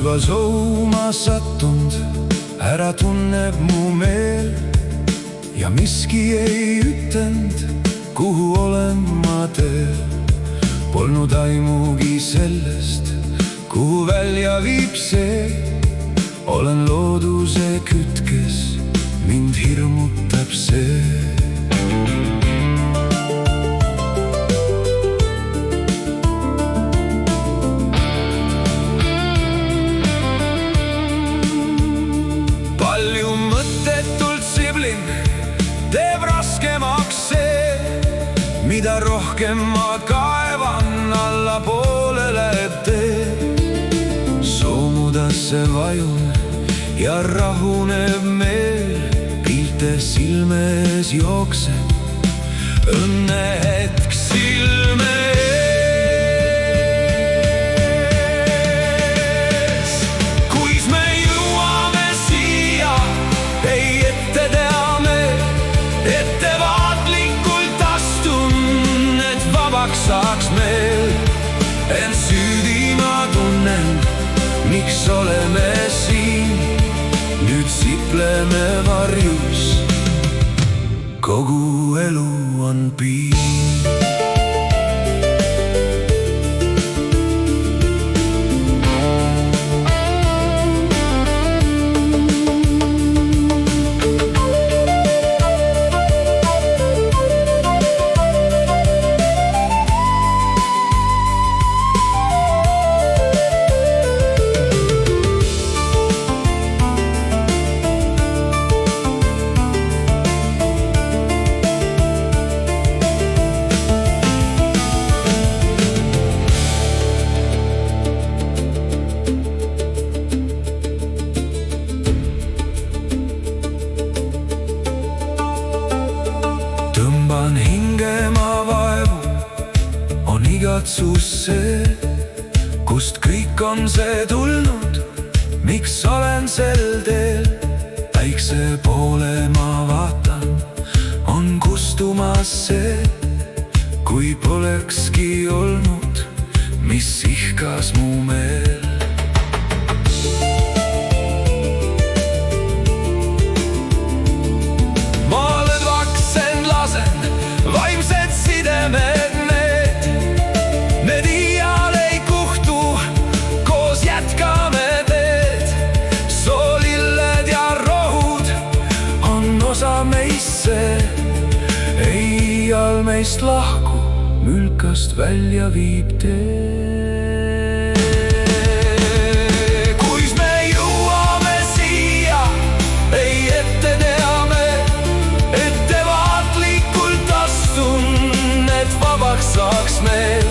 juba souma sattunud, ära tunneb mu meel ja miski ei ütelnud, kuhu olen ma teel. Polnud aimugi sellest, kuhu välja viib see. Olen looduse kütkes, mind hirmutab see. Palju mõttetult siblin teeb raskemaks see, mida rohkem ma kaevan, allapoole läheb tee. Soomudasse vajun ja rahuneb meel, pilte silme ees jookseb, õnnehetk silme ees. Kuis me jõuame siia, ei ette teame, ettevaatlikult astun, et vabaks saaks meil. Ent süüdi ma tunnen, miks oleme siin, nüüd sipleme varjus, kogu elu on piin. Tõmban hinge, ma vaevun, on igatsus see, kust kõik on see tulnud, miks olen sel teel. Päikse poole ma vaatan, on kustumas see, kui polekski olnud, mis ihkas mu meel. Vaimsed sidemed need iial ei kuhtu, koos jätkame teed. Soolilled ja rohud on osa meist see, ei iial meist lahku, mülkast välja viib tee. Kuis me jõuame siia, ei ette teame, ettevaatlikult astun, et vabaks saaks meil.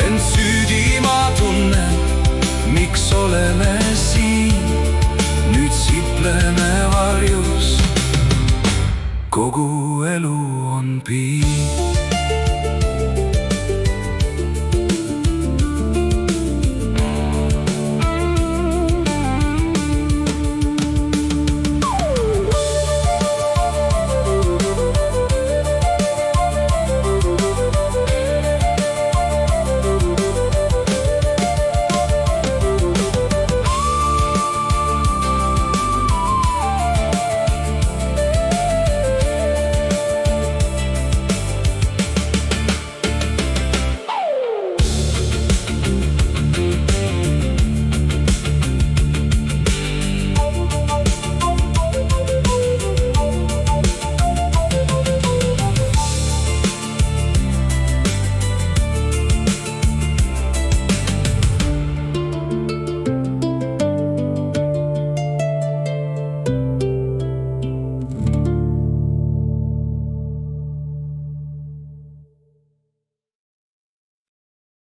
Ent süüdi ma tunnen, miks oleme siin, nüüd sipleme varjus, kogu elu on piin.